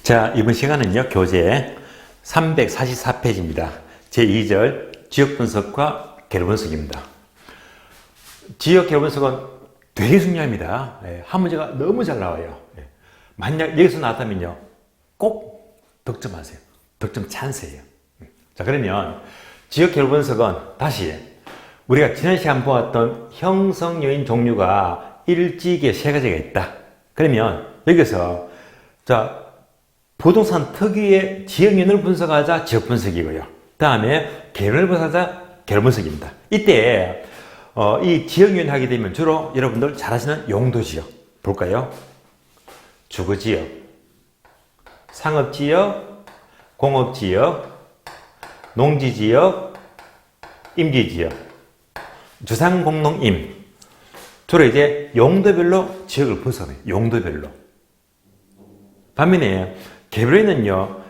자, 이번 시간은요, 교재 344페이지입니다. 제2절 지역 분석과 개로 분석입니다. 지역 개로 분석은 되게 중요합니다. 한 문제가 너무 잘 나와요. 만약 여기서 나왔다면요, 꼭 득점하세요. 득점 찬스예요. 자, 그러면 지역 개로 분석은 다시 우리가 지난 시간 보았던 형성 요인 종류가 일찍에 세 가지가 있다. 그러면 여기서 자, 부동산 특유의 지역 요인을 분석하자 지역 분석이고요. 다음에 개론을 분석하자 개론 분석입니다. 이때 이 지역 요인 하게 되면 주로 여러분들 잘 아시는 용도 지역 볼까요? 주거 지역, 상업 지역, 공업 지역, 농지 지역, 임지 지역, 주상공농임. 주로 이제 용도별로 지역을 분석해요. 용도별로. 반면에 개별에는요,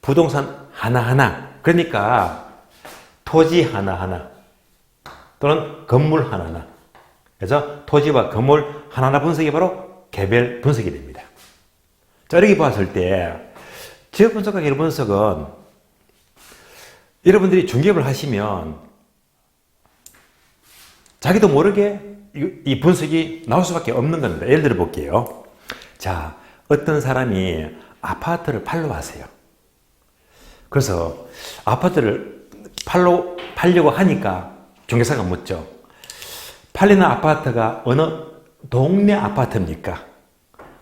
부동산 하나하나, 그러니까 토지 하나하나 또는 건물 하나하나, 그래서 토지와 건물 하나하나 분석이 바로 개별 분석이 됩니다. 자, 이렇게 봤을 때 지역 분석과 개별 분석은 여러분들이 중개업을 하시면 자기도 모르게 이 분석이 나올 수밖에 없는 겁니다. 예를 들어 볼게요. 자, 어떤 사람이 아파트를 팔러 하세요. 그래서 아파트를 팔려고 하니까 중개사가 묻죠. 팔리는 아파트가 어느 동네 아파트입니까?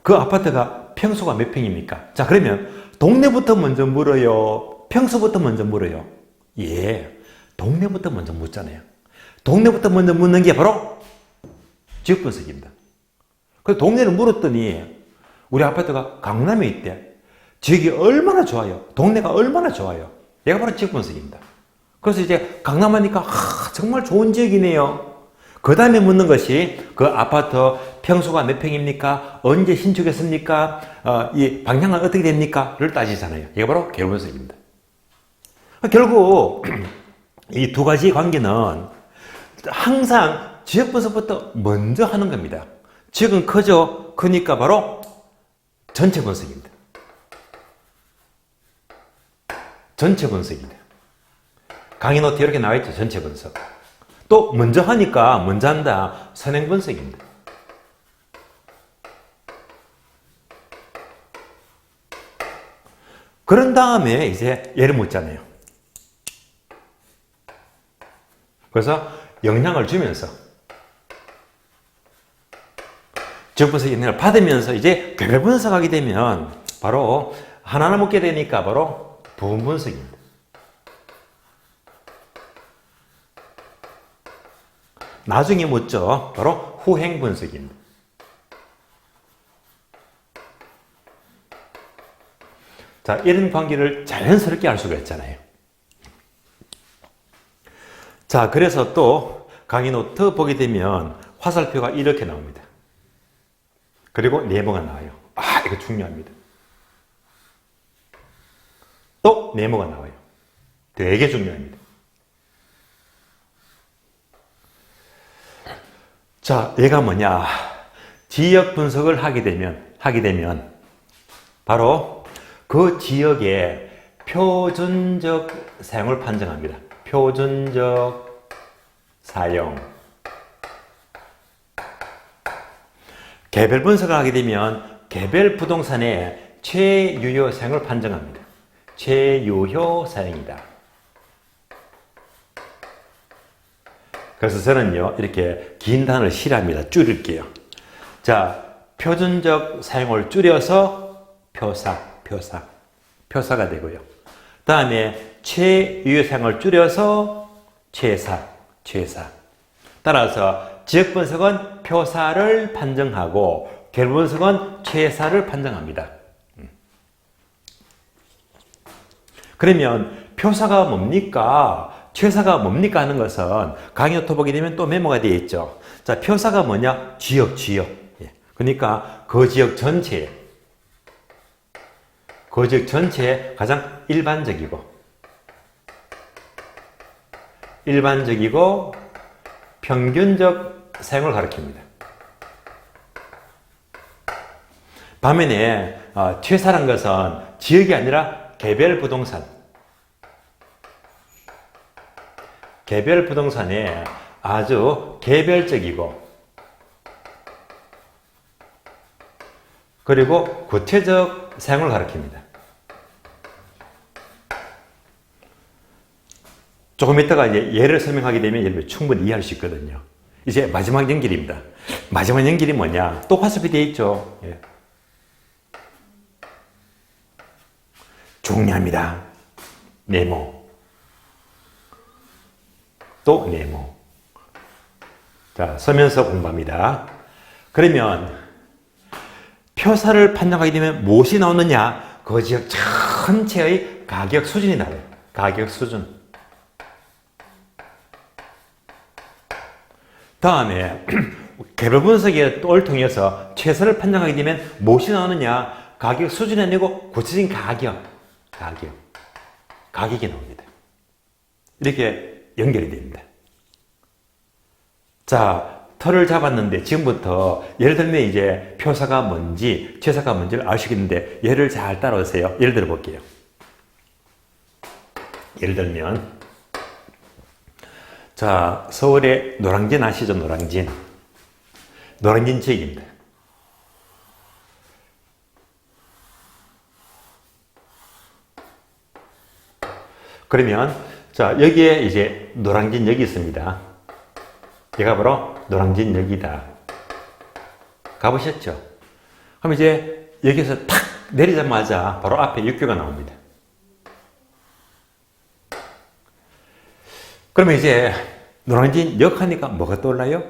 그 아파트가 평수가 몇 평입니까? 자, 그러면 동네부터 먼저 물어요? 평수부터 먼저 물어요? 예, 동네부터 먼저 묻잖아요. 동네부터 먼저 묻는 게 바로 지역 분석입니다. 그래서 동네를 물었더니 우리 아파트가 강남에 있대. 지역이 얼마나 좋아요. 동네가 얼마나 좋아요. 얘가 바로 지역 분석입니다. 그래서 이제 강남 하니까 정말 좋은 지역이네요. 그 다음에 묻는 것이 그 아파트 평수가 몇 평입니까? 언제 신축했습니까? 이 방향은 어떻게 됩니까?를 따지잖아요. 이게 바로 개별 분석입니다. 결국 이 두 가지 관계는 항상 지역 분석부터 먼저 하는 겁니다. 지역은 크죠? 크니까 바로 전체 분석입니다. 전체 분석입니다. 강의 노트에 이렇게 나와 있죠. 전체 분석. 또 먼저 하니까 먼저 한다. 선행 분석입니다. 그런 다음에 이제 예를 묻잖아요. 그래서 영향을 주면서 지역 분석 영향을 받으면서 이제 개별 분석하게 되면 바로 하나하나 묻게 되니까 바로 부분 분석입니다. 나중에 묻죠. 바로 후행 분석입니다. 자, 이런 관계를 자연스럽게 알 수가 있잖아요. 자, 그래서 또 강의 노트 보게 되면 화살표가 이렇게 나옵니다. 그리고 네모가 나와요. 이거 중요합니다. 또 네모가 나와요. 되게 중요합니다. 자, 얘가 뭐냐? 지역 분석을 하게 되면 바로 그 지역의 표준적 사용을 판정합니다. 표준적 사용. 개별 분석을 하게 되면 개별 부동산의 최유효 사용을 판정합니다. 최유효 사용이다. 그래서 저는요, 이렇게 긴 단어를 싫어합니다. 줄일게요. 자, 표준적 사용을 줄여서 표사가 되고요. 다음에 최유효 사용을 줄여서 최사. 따라서 지역 분석은 표사를 판정하고 개별 분석은 최사를 판정합니다. 그러면 표사가 뭡니까? 최사가 뭡니까? 하는 것은 강의 노트 보게 되면 또 메모가 되어 있죠. 자, 표사가 뭐냐? 지역. 그러니까 그 지역 전체에 가장 일반적이고 평균적 사용을 가리킵니다. 반면에 최사란 것은 지역이 아니라 개별 부동산. 개별 부동산에 아주 개별적이고 그리고 구체적 사용을 가리킵니다. 조금 이따가 이제 예를 설명하게 되면 여러분 충분히 이해할 수 있거든요. 이제 마지막 연결입니다. 마지막 연결이 뭐냐? 똑같이 되어 있죠. 예. 중요합니다. 네모. 또 네모. 자, 서면서 공부합니다. 그러면 표사를 판정하게 되면 무엇이 나오느냐? 그 지역 전체의 가격 수준이 나와요. 가격 수준. 다음에 개별 분석의 또를 통해서 최선을 판정하게 되면 무엇이 나오느냐? 가격 수준이 아니고 구체적인 가격이 나옵니다. 이렇게 연결이 됩니다. 자, 틀을 잡았는데 지금부터 예를 들면 이제 표사가 뭔지 최사가 뭔지를 아시겠는데 예를 잘 따라오세요. 예를 들어 볼게요. 예를 들면 자, 서울의 노량진 아시죠? 노량진 지역입니다. 그러면 자, 여기에 이제 노량진역이 있습니다. 얘가 바로 노량진역이다. 가보셨죠? 그럼 이제 여기서 탁 내리자마자 바로 앞에 육교가 나옵니다. 그러면 이제 노량진역 하니까 뭐가 떠올라요?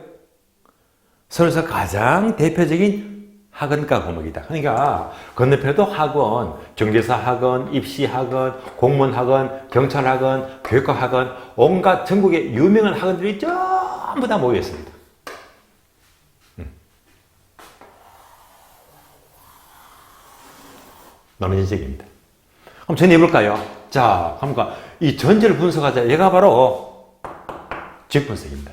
서울에서 가장 대표적인 학원가 과목이다. 그러니까 건너편에도 학원, 정제사 학원, 입시 학원, 공무원 학원, 경찰 학원, 교육과 학원, 온갖 전국의 유명한 학원들이 전부 다 모여 있습니다. 노량진 지역입니다. 그럼 정리해 볼까요? 자, 그러니까 이 전체를 분석하자. 얘가 바로 지역 분석입니다.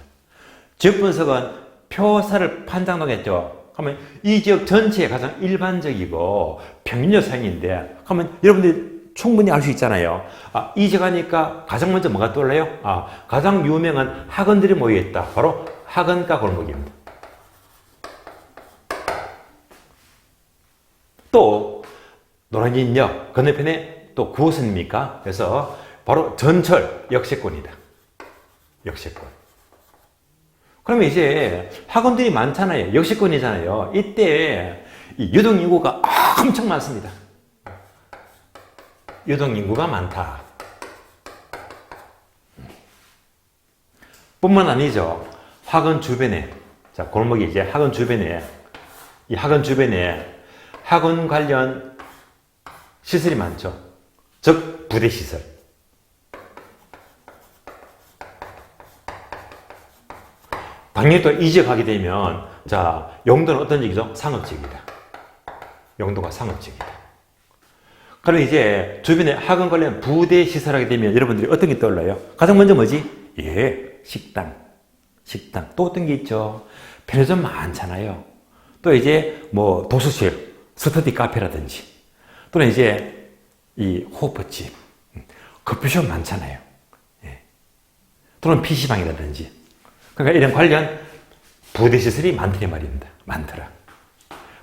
지역 분석은 표사를 판단하겠죠. 그러면 이 지역 전체에 가장 일반적이고 평균적 사용인데, 그러면 여러분들이 충분히 알 수 있잖아요. 이 지역 하니까 가장 먼저 뭐가 떠올라요? 가장 유명한 학원들이 모여있다. 바로 학원가 골목입니다. 또 노량진역 건너편에 또 구호선입니까? 그래서 바로 전철 역세권이다. 역세권. 그러면 이제 학원들이 많잖아요. 역세권이잖아요. 이때 이 유동인구가 엄청 많습니다. 유동인구가 많다. 뿐만 아니죠. 학원 주변에, 자, 골목이 이제 학원 주변에, 이 학원 주변에 학원 관련 시설이 많죠. 즉, 부대시설. 당연히 또 이 지역 하게 되면, 자, 용도는 어떤 지역이죠? 상업지역이다. 용도가 상업지역이다. 그럼 이제 주변에 학원 관련 부대시설 하게 되면 여러분들이 어떤 게 떠올라요? 가장 먼저 뭐지? 예, 식당. 또 어떤 게 있죠? 편의점 많잖아요. 또 이제 뭐 도서실, 스터디 카페라든지, 또는 이제 이 호프집, 커피숍 많잖아요. 예. 또는 PC방이라든지. 그러니까 이런 관련 부대시설이 많더라 말입니다. 많더라.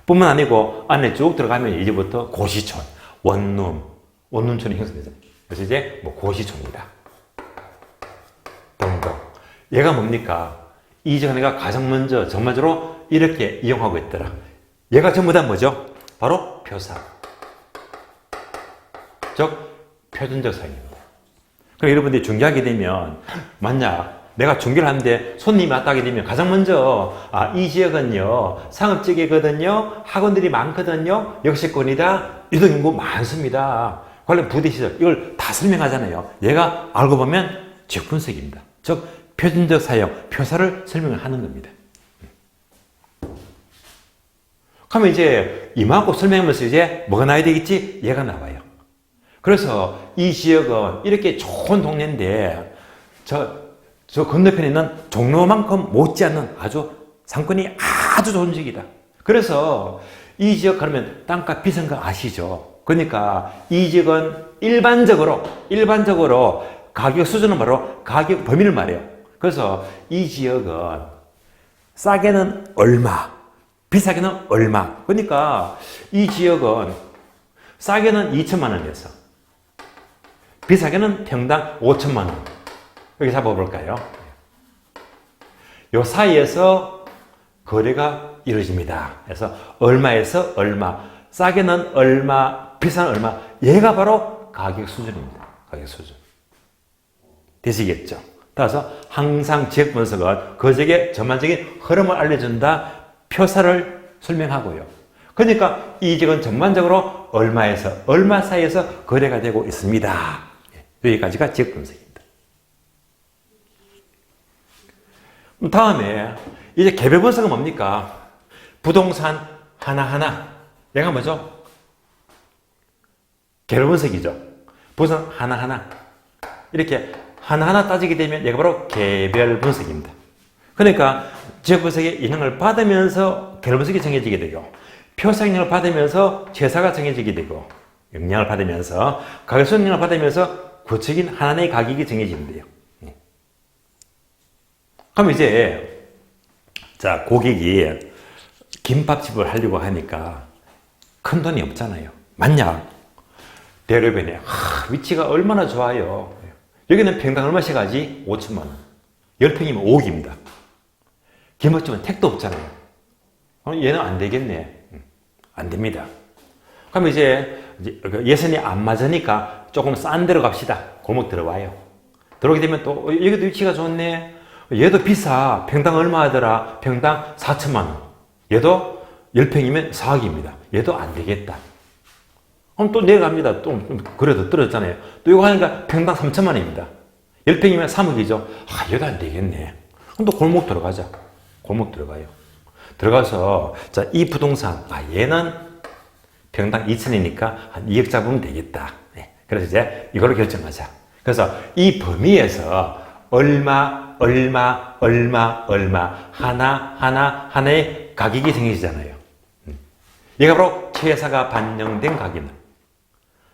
뿐만 아니고 안에 쭉 들어가면 이제부터 고시촌, 원룸촌이 형성되잖아요. 그래서 이제 뭐 고시촌이다. 등등. 얘가 뭡니까? 이 전에가 가장 먼저 전반적으로 이렇게 이용하고 있더라. 얘가 전부 다 뭐죠? 바로 표사. 즉, 표준적 사용입니다. 그럼 여러분들이 중개하게 되면 만약 내가 중개를 하는데 손님이 왔다 하게 되면 가장 먼저 이 지역은요 상업지역이거든요, 학원들이 많거든요, 역세권이다, 유동인구 많습니다, 관련 부대시설, 이걸 다 설명하잖아요. 얘가 알고 보면 지역 분석입니다. 즉 표준적 사용, 표사를 설명을 하는 겁니다. 그러면 이제 이만큼 설명하면서 이제 뭐가 나와야 되겠지? 얘가 나와요. 그래서 이 지역은 이렇게 좋은 동네인데 저 건너편에 있는 종로만큼 못지않는 아주 상권이 아주 좋은 지역이다. 그래서 이 지역 가면 땅값 비싼 거 아시죠? 그러니까 이 지역은 일반적으로 가격 수준은 바로 가격 범위를 말해요. 그래서 이 지역은 싸게는 얼마, 비싸게는 얼마. 그러니까 이 지역은 싸게는 2천만 원이었어. 비싸게는 평당 5천만 원. 여기 잡아볼까요? 요 사이에서 거래가 이루어집니다. 그래서 얼마에서 얼마, 싸게는 얼마, 비싸는 얼마. 얘가 바로 가격 수준입니다. 가격 수준. 되시겠죠? 따라서 항상 지역 분석은 그 지역의 전반적인 흐름을 알려준다. 표사를 설명하고요. 그러니까 이 지역은 전반적으로 얼마에서 얼마 사이에서 거래가 되고 있습니다. 여기까지가 지역 분석입니다. 다음에 이제 개별 분석은 뭡니까? 부동산 하나하나. 얘가 뭐죠? 개별 분석이죠. 부동산 하나하나. 이렇게 하나하나 따지게 되면 얘가 바로 개별 분석입니다. 그러니까 지역 분석의 영향을 받으면서 개별 분석이 정해지게 되고, 표사 영향을 받으면서 최사가 정해지게 되고, 영향을 받으면서 가격수 영향을 받으면서 구체적인 하나의 가격이 정해지는데요. 그럼 이제 자, 고객이 김밥집을 하려고 하니까 큰 돈이 없잖아요. 만약 대로변에 위치가 얼마나 좋아요. 여기는 평당 얼마씩 하지? 5천만 원. 10평이면 5억입니다. 김밥집은 택도 없잖아요. 얘는 안 되겠네. 안 됩니다. 그럼 이제 예산이 안 맞으니까 조금 싼 데로 갑시다. 골목 들어와요. 들어오게 되면 또 여기도 위치가 좋네. 얘도 비싸. 평당 얼마 하더라? 평당 4천만 원. 얘도 10평이면 4억입니다. 얘도 안 되겠다. 그럼 또 내려갑니다. 또 그래도 떨어졌잖아요. 또 이거 하니까 평당 3천만 원입니다. 10평이면 3억이죠. 얘도 안 되겠네. 그럼 또 골목 들어가자. 골목 들어가요. 들어가서 자, 이 부동산 얘는 평당 2천이니까 한 2억 잡으면 되겠다. 네. 그래서 이제 이걸로 결정하자. 그래서 이 범위에서 하나의 가격이 정해지잖아요. 얘가 바로 최사가 반영된 가격입니다.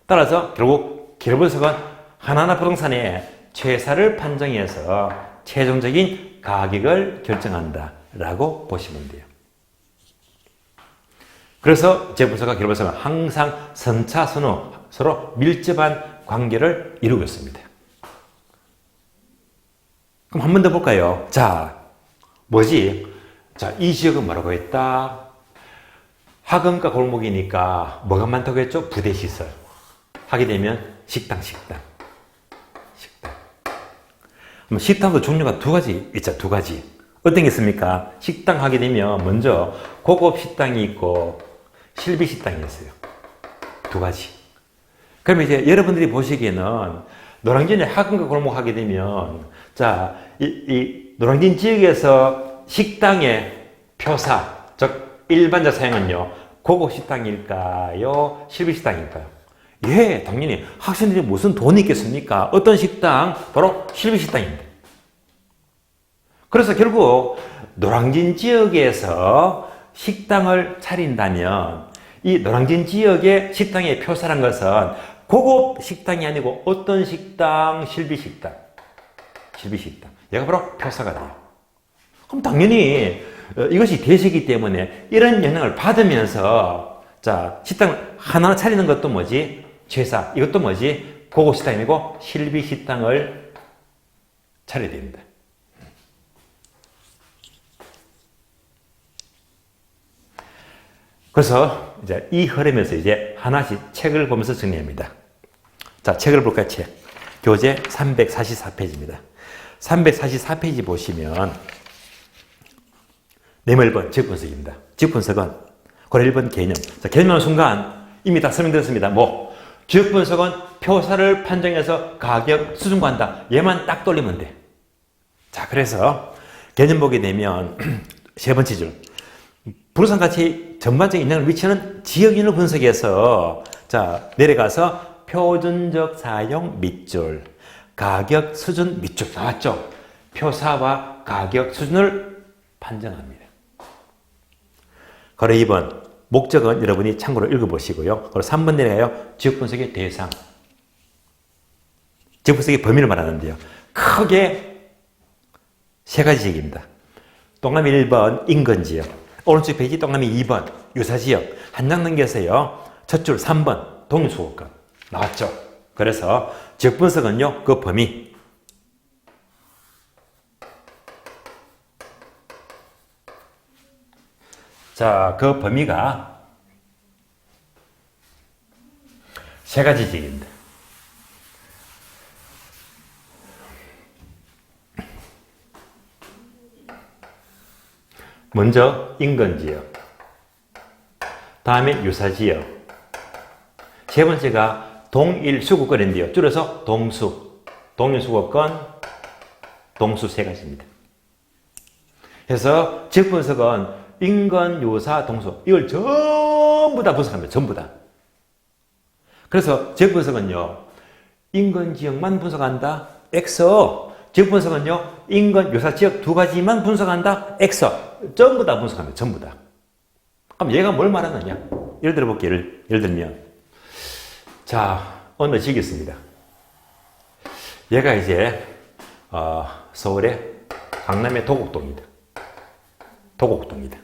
따라서 결국 개별 분석은 하나하나 부동산의 최사를 판정해서 최종적인 가격을 결정한다라고 보시면 돼요. 그래서 재분석과 개별 분석은 항상 선차선후 서로 밀접한 관계를 이루고 있습니다. 그럼 한 번 더 볼까요? 자, 뭐지? 자, 이 지역은 뭐라고 했다? 하금가 골목이니까 뭐가 많다고 했죠? 부대시설. 하게 되면 식당. 식당도 종류가 두 가지 있죠. 두 가지. 어떤 게 있습니까? 식당 하게 되면 먼저 고급 식당이 있고 실비 식당이 있어요. 두 가지. 그럼 이제 여러분들이 보시기에는 노량진에 하금가 골목 하게 되면 자, 이 노량진 지역에서 식당의 표사, 즉 일반적 사용은요, 고급 식당일까요? 실비 식당일까요? 예, 당연히 학생들이 무슨 돈이 있겠습니까? 어떤 식당? 바로 실비 식당입니다. 그래서 결국 노량진 지역에서 식당을 차린다면 이 노량진 지역의 식당의 표사란 것은 고급 식당이 아니고 어떤 식당? 실비 식당. 얘가 바로 표사가 돼요. 그럼 당연히 이것이 대세이기 때문에 이런 영향을 받으면서 자, 식당 하나 차리는 것도 뭐지? 최사. 이것도 뭐지? 고급 식당이고 실비 식당을 차려야 됩니다. 그래서 이제 이 흐름에서 이제 하나씩 책을 보면서 정리합니다. 자, 책을 볼까요? 책. 교재 344페이지입니다. 344페이지 보시면 네모 1번 지역분석입니다. 지역분석은 고려 1번 개념. 자, 개념하는 순간 이미 다 설명드렸습니다. 뭐 지역분석은 표사를 판정해서 가격 수준 구한다. 얘만 딱 돌리면 돼. 자, 그래서 개념 보게 되면 세 번째 줄. 부동산 가치 전반적인 영향을 미치는 지역인을 분석해서 자, 내려가서 표준적 사용 밑줄, 가격 수준 밑줄 나왔죠? 표사와 가격 수준을 판정합니다. 거래 2번 목적은 여러분이 참고로 읽어보시고요. 그리고 3번 내려가요. 지역 분석의 대상. 지역 분석의 범위를 말하는데요. 크게 세 가지 지역입니다. 동남이 1번 인근지역, 오른쪽 페이지 동남이 2번 유사지역. 한 장 넘겨서요. 첫 줄 3번 동일수거권 나왔죠. 그래서 지역 분석은요. 그 범위. 자, 그 범위가 세 가지 지역입니다. 먼저 인근지역, 다음에 유사지역, 세 번째가 동일수거권인데요. 줄여서 동수, 동일수거권, 동수 세 가지입니다. 그래서 지역 분석은 인근, 유사, 동수 이걸 전부 다 분석합니다. 전부 다. 그래서 지역 분석은요. 인근 지역만 분석한다. X. 지역 분석은요. 인근, 유사 지역 두 가지만 분석한다. X. 전부 다 분석합니다. 전부 다. 그럼 얘가 뭘 말하느냐? 예를 들어볼게요. 예를 들면 자, 어느 지역이 있습니다. 얘가 이제 서울의 강남의 도곡동이다. 도곡동이다.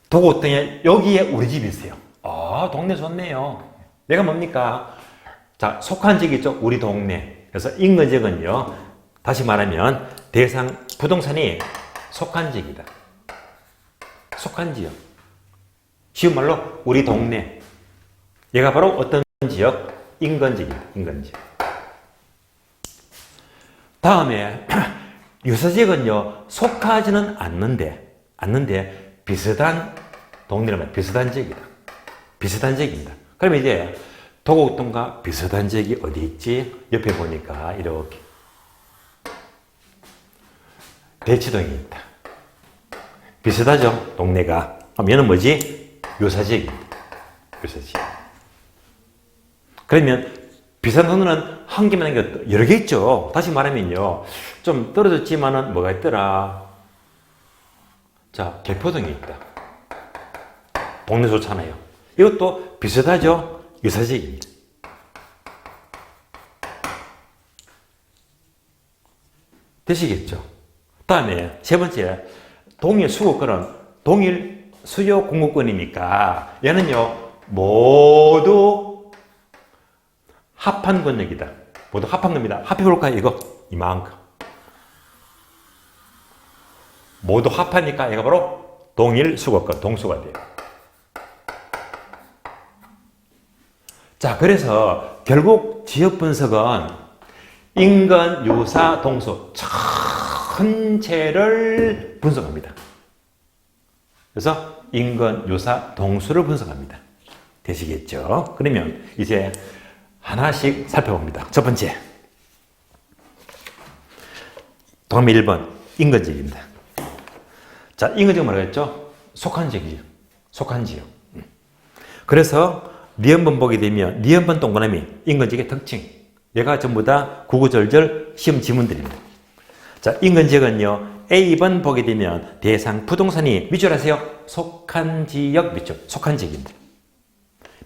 도곡동에 여기에 우리 집이 있어요. 아, 동네 좋네요. 내가 뭡니까? 자, 속한 지역이 있죠. 우리 동네. 그래서 인근 지역은요. 다시 말하면 대상 부동산이 속한 지역이다. 속한 지역. 쉬운 말로 우리 동네. 얘가 바로 어떤 지역? 인근 지역입니다. 인근 지역. 다음에 유사지역은요. 속하지는 않는데 비슷한 동네를 말해 비슷한 지역이다. 비슷한 지역입니다. 그러면 이제 도곡동과 비슷한 지역이 어디 있지? 옆에 보니까 이렇게 대치동이 있다. 비슷하죠? 동네가. 그럼 얘는 뭐지? 유사지역입니다. 유사지역. 그러면 비슷한 동네는 한 개만 아니라 여러 개 있죠. 다시 말하면요. 좀 떨어졌지만은 뭐가 있더라? 자, 개포동이 있다. 동네 좋잖아요. 이것도 비슷하죠? 유사지역입니다. 되시겠죠? 다음에 세 번째, 동일 수거권은 동일 수요 공급권이니까 얘는요, 모두 합한 권역이다. 모두 합한 겁니다. 합해볼까요? 이거 이만큼. 모두 합하니까 얘가 바로 동일 수거권, 동수가 돼요. 자, 그래서 결국 지역 분석은 인근, 유사, 동수 전체를 분석합니다. 그래서 인근, 유사, 동수를 분석합니다. 되시겠죠? 그러면 이제 하나씩 살펴봅니다. 첫 번째, 동남아 1번 인근지역입니다. 자, 인근지역 뭐라고 했죠? 속한 지역이죠. 속한 지역. 그래서 니은번 보게 되면 니은번 동그라미 인근지역의 특징. 얘가 전부 다 구구절절 시험 지문들입니다. 자, 인근지역은요. A번 보게 되면 대상 부동산이 밑줄 하세요. 속한 지역 밑줄. 속한 지역입니다.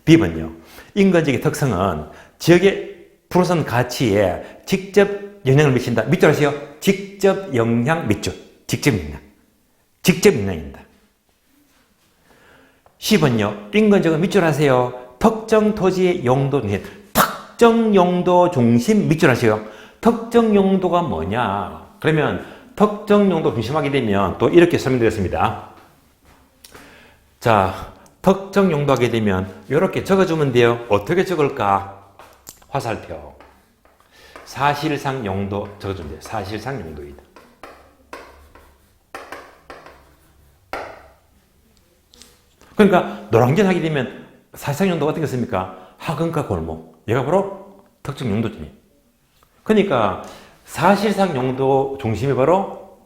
B번요. 인근지역의 특성은 지역의 부동산 가치에 직접 영향을 미친다. 밑줄 하세요. 직접 영향 밑줄. 직접 영향. 직접 영향입니다. C번요. 인근지역은 밑줄 하세요. 특정 토지의 용도 중심. 특정 용도 중심 밑줄 하세요. 특정 용도가 뭐냐? 그러면 특정 용도 중심하게 되면 또 이렇게 설명드렸습니다. 자, 특정 용도 하게 되면 이렇게 적어주면 돼요. 어떻게 적을까? 화살표. 사실상 용도 적어주면 돼요. 사실상 용도이다. 그러니까 노란견 하게 되면 사실상 용도가 어떻게 씁니까? 하근과 골목. 얘가 바로 특정 용도점이에요. 그러니까 사실상 용도 중심이 바로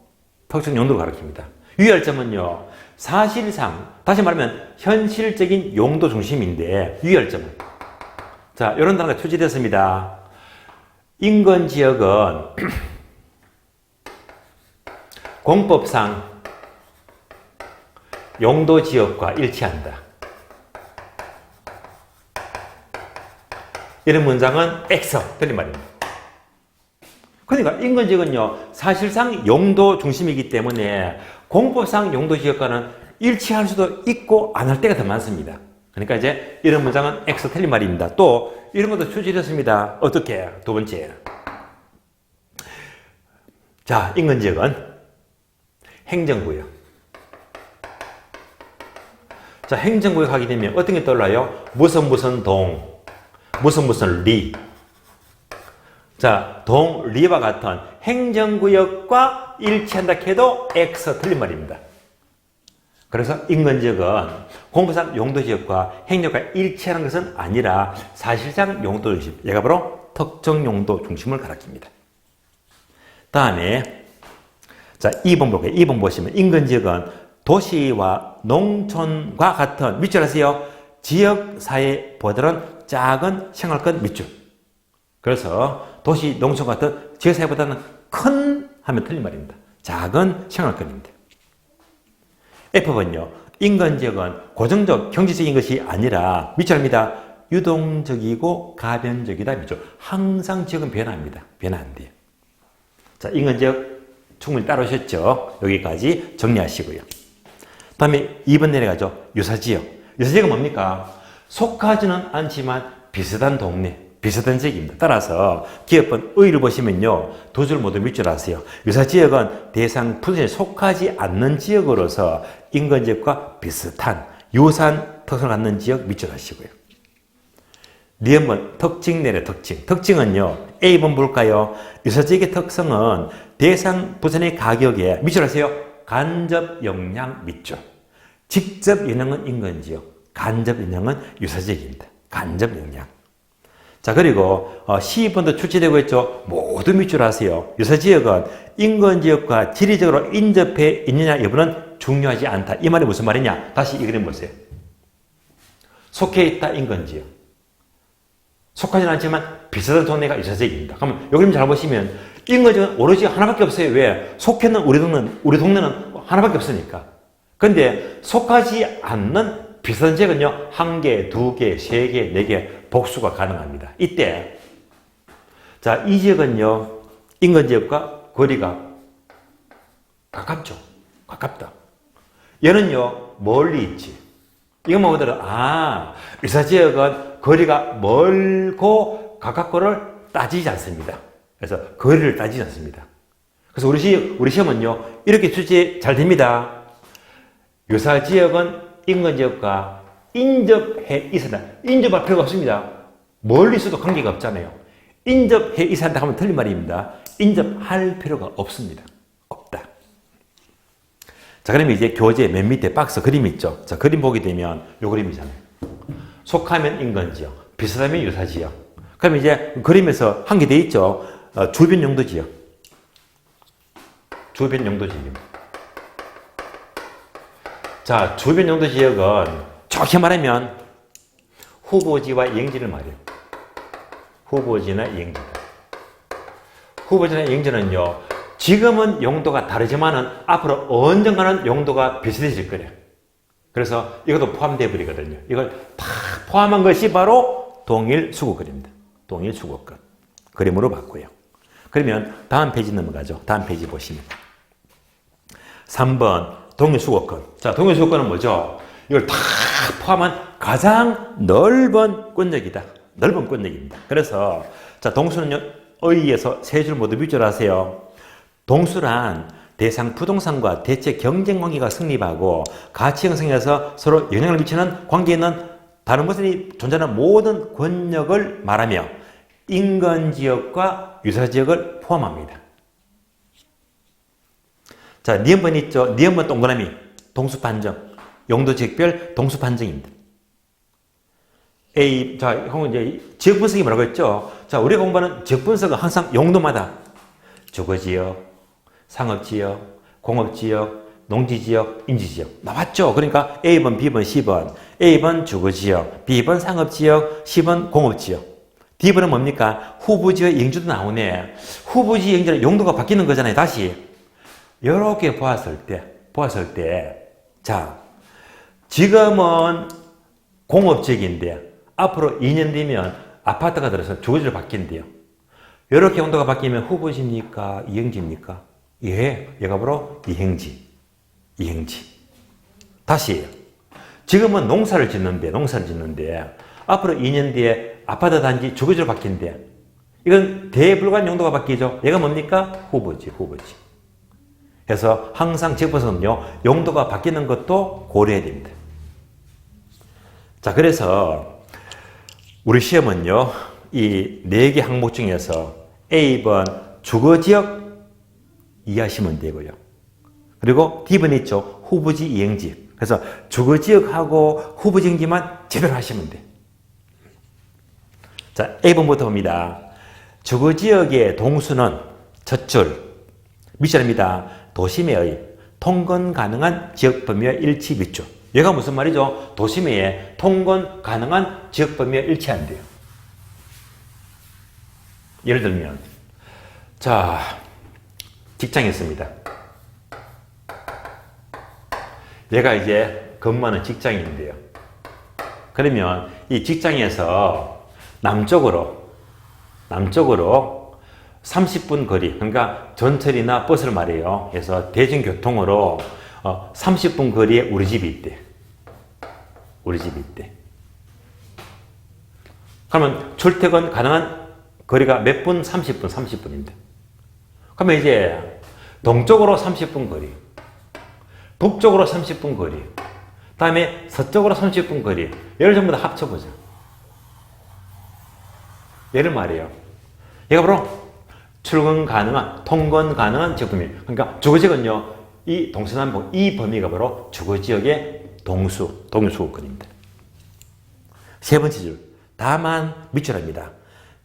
특정 용도를 가리킵니다. 유의할 점은요. 사실상, 다시 말하면 현실적인 용도 중심인데 유의할 점은 자, 이런 단어가 출제됐습니다. 인근 지역은 공법상 용도 지역과 일치한다. 이런 문장은 X. 틀린 말입니다. 그러니까 인근지역은요, 사실상 용도 중심이기 때문에 공법상 용도지역과는 일치할 수도 있고 안 할 때가 더 많습니다. 그러니까 이제 이런 문장은 X 틀린 말입니다. 또 이런 것도 추출했습니다. 어떻게? 두 번째. 자, 인근지역은 행정구역. 자, 행정구역 하게 되면 어떤 게 떠올라요? 무슨 동, 무슨 리. 자, 동, 리와 같은 행정구역과 일치한다 해도 X 틀린 말입니다. 그래서 인근지역은 공부상 용도지역과 행정과 일치하는 것은 아니라 사실상 용도 중심, 얘가 바로 특정 용도 중심을 가리킵니다. 다음에 자, 2번 볼게요. 2번 보시면 인근지역은 도시와 농촌과 같은 밑줄 아세요? 지역사회보다는 작은 생활권 밑줄. 그래서 도시, 농촌 같은 지역사회보다는 큰 하면 틀린 말입니다. 작은 생활권입니다. F번요. 인근지역은 고정적 경제적인 것이 아니라 밑줄입니다. 유동적이고 가변적이다 밑줄. 항상 지역은 변화합니다. 변화 안 돼요. 자, 인근지역 충분히 따라오셨죠? 여기까지 정리하시고요. 다음에 2번 내려가죠. 유사지역. 유사지역은 뭡니까? 속하지는 않지만 비슷한 동네, 비슷한 지역입니다. 따라서 기업번 의를 보시면요. 두 줄 모두 밑줄 하세요. 유사지역은 대상 분수에 속하지 않는 지역으로서 인근지역과 비슷한 유사한 특성을 갖는 지역 밑줄 하시고요. 니은번 특징 내려 특징. 특징은요. A번 볼까요? 유사지역의 특성은 대상 부선의 가격에 밑줄 하세요. 간접 영향 밑줄. 직접 영향은 인근지역, 간접 영향은 유사지역입니다. 간접 영향. 자, 그리고 C번도 출제되고 있죠. 모두 밑줄 하세요. 유사지역은 인근지역과 지리적으로 인접해 있느냐 여부는 중요하지 않다. 이 말이 무슨 말이냐? 다시 이 그림 보세요. 속해 있다 인근지역. 속하지는 않지만 비슷한 동네가 유사지역입니다. 그러면 이 그림 잘 보시면 인근지역은 오로지 하나밖에 없어요. 왜? 속해 있는 우리 동네는 하나밖에 없으니까. 근데 속하지 않는 비슷한 지역은요, 1개, 2개, 3개, 4개 복수가 가능합니다. 이때, 자, 이 지역은요, 인근지역과 거리가 가깝죠. 가깝다. 얘는요, 멀리 있지. 이것만 보더라도, 유사지역은 거리가 멀고 가깝고를 따지지 않습니다. 그래서 거리를 따지지 않습니다. 그래서 우리 시험은요, 이렇게 출제 잘 됩니다. 유사지역은 인근지역과 인접해 있어야 한다. 인접할 필요가 없습니다. 멀리 있어도 관계가 없잖아요. 인접해 있어야 한다 하면 틀린 말입니다. 인접할 필요가 없습니다. 없다. 자, 그러면 이제 교재 맨 밑에 박스 그림 있죠. 자, 그림 보게 되면 요 그림이잖아요. 속하면 인근지역, 비슷하면 유사지역. 그럼 이제 그림에서 한 개 돼 있죠. 주변 용도지역. 주변 용도지역입니다. 자, 주변 용도지역은 좋게 말하면 후보지와 이행지를 말해요. 후보지나 이행지다. 후보지나 이행지는요, 지금은 용도가 다르지만은 앞으로 언젠가는 용도가 비슷해질 거래요. 그래서 이것도 포함되어 버리거든요. 이걸 다 포함한 것이 바로 동일 수국거리입니다. 동일 수국거. 그림으로 봤고요. 그러면 다음 페이지 넘어가죠. 다음 페이지 보시면. 3번. 동일수거권. 자, 동일수거권은 뭐죠? 이걸 다 포함한 가장 넓은 권역이다. 넓은 권역입니다. 그래서, 자, 동수는요, 의에서 세 줄 모두 밑줄 하세요. 동수란 대상 부동산과 대체 경쟁 관계가 성립하고 가치 형성해서 서로 영향을 미치는 관계에 있는 다른 것이 존재하는 모든 권역을 말하며 인근지역과 유사지역을 포함합니다. 자, 니은번 있죠? 니은번 동그라미. 동수판정. 용도지역별 동수판정입니다. A, 자, 형은 이제 지역분석이 뭐라고 했죠? 자, 우리가 공부하는 지역분석은 항상 용도마다 주거지역, 상업지역, 공업지역, 농지지역, 인지지역. 나왔죠? 그러니까 A번, B번, C번. A번 주거지역, B번 상업지역, C번 공업지역. D번은 뭡니까? 후보지역 이행지도 나오네. 후보지 이행지는 용도가 바뀌는 거잖아요. 다시. 이렇게 보았을 때, 자, 지금은 공업지역인데, 앞으로 2년 뒤면 아파트가 들어서 주거지로 바뀐대요. 이렇게 용도가 바뀌면 후보지입니까? 이행지입니까? 예, 얘가 바로 이행지. 다시 지금은 농사를 짓는데 앞으로 2년 뒤에 아파트 단지 주거지로 바뀐대. 이건 대불관 용도가 바뀌죠. 얘가 뭡니까? 후보지. 그래서 항상 지역에서는요, 용도가 바뀌는 것도 고려해야 됩니다. 자, 그래서 우리 시험은요, 이 4개 항목 중에서 A번 주거지역 이해하시면 되고요. 그리고 D번 있죠. 후보지 이행지. 그래서 주거지역하고 후보지 이행지만 제대로 하시면 돼. 자, A번부터 봅니다. 주거지역의 동수는 첫 줄, 밑줄입니다. 도심의 통건 가능한 지역 범위와 일치 밑줄. 얘가 무슨 말이죠? 도심의 통건 가능한 지역 범위와 일치한대요. 예를 들면, 자, 직장에 있습니다. 얘가 이제 근무하는 직장인데요. 그러면 이 직장에서 남쪽으로 30분 거리, 그러니까 전철이나 버스를 말해요. 그래서 대중교통으로 30분 거리에 우리 집이 있대. 그러면 출퇴근 가능한 거리가 몇 분? 30분입니다. 그러면 이제 동쪽으로 30분 거리, 북쪽으로 30분 거리, 다음에 서쪽으로 30분 거리, 얘를 전부 다 합쳐보자. 얘를 말해요. 얘가 바로 출근 가능한, 통근 가능한 지역범위. 그러니까 주거지역은요, 이 동서남북 이 범위가 바로 주거지역의 동수거리입니다. 세 번째 줄, 다만 밑줄입니다.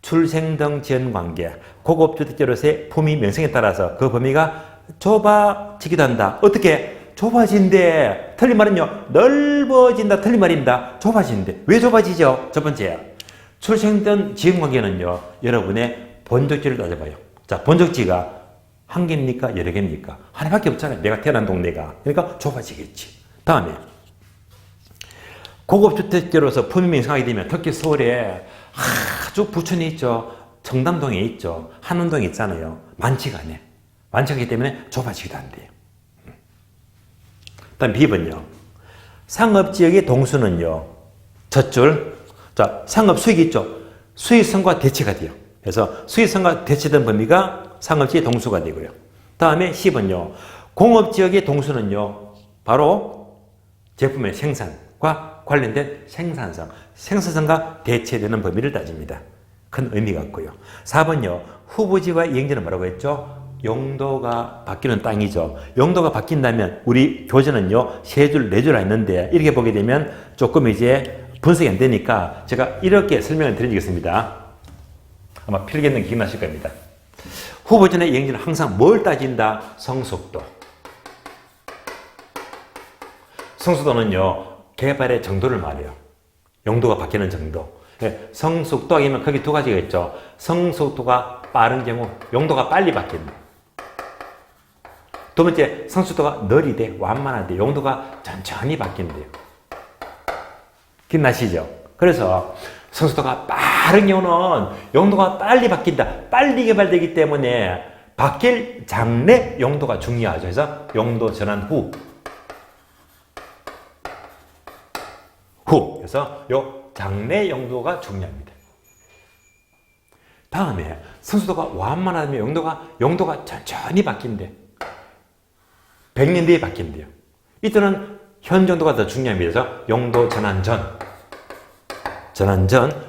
출생 등 지연관계, 고급주택지로서의 품위 명성에 따라서 그 범위가 좁아지기도 한다. 어떻게? 좁아진대. 틀린 말은요, 넓어진다. 틀린 말입니다. 좁아진대. 왜 좁아지죠? 첫 번째, 출생된 지역관계는요, 여러분의 본적지를 따져봐요. 자, 본적지가 한 개입니까? 여러 개입니까? 하나밖에 없잖아요. 내가 태어난 동네가. 그러니까 좁아지겠지. 다음에, 고급주택지로서 품위 명성하게 되면 특히 서울에 아주 부천에 있죠. 청담동에 있죠. 한운동에 있잖아요. 많지가 않아요. 많지 않기 때문에 좁아지기도 한대요. 다음 B번요. 상업지역의 동수는요, 첫 줄, 자, 상업 수익이 있죠. 수익성과 대치가 돼요. 그래서 수익성과 대치된 범위가 상업지의 동수가 되고요. 다음에 C번요. 공업지역의 동수는요, 바로 제품의 생산과 관련된 생산성과 대체되는 범위를 따집니다. 큰 의미가 있고요. 4번요. 후보지와 이행지는 뭐라고 했죠? 용도가 바뀌는 땅이죠. 용도가 바뀐다면 우리 교재는요, 3줄, 4줄 했는데 이렇게 보게 되면 조금 이제 분석이 안 되니까 제가 이렇게 설명을 드리겠습니다. 아마 필기는 기억나실 겁니다. 후보지나 이행지는 항상 뭘 따진다? 성숙도. 성숙도는요, 개발의 정도를 말해요. 용도가 바뀌는 정도. 성숙도 아니면 거기 두 가지가 있죠. 성숙도가 빠른 경우 용도가 빨리 바뀐다. 두 번째, 성숙도가 느리대, 완만하대, 용도가 천천히 바뀐대요. 기억나시죠? 그래서 성숙도가 빠른 경우는 용도가 빨리 바뀐다. 빨리 개발되기 때문에 바뀔 장래 용도가 중요하죠. 그래서 용도 전환 후. 그래서 요 장래 용도가 중요합니다. 다음에 성숙도가 완만하면 용도가 천천히 바뀐대. 100년 뒤에 바뀐대요. 이때는 현 정도가 더 중요합니다. 그래서 용도 전환 전,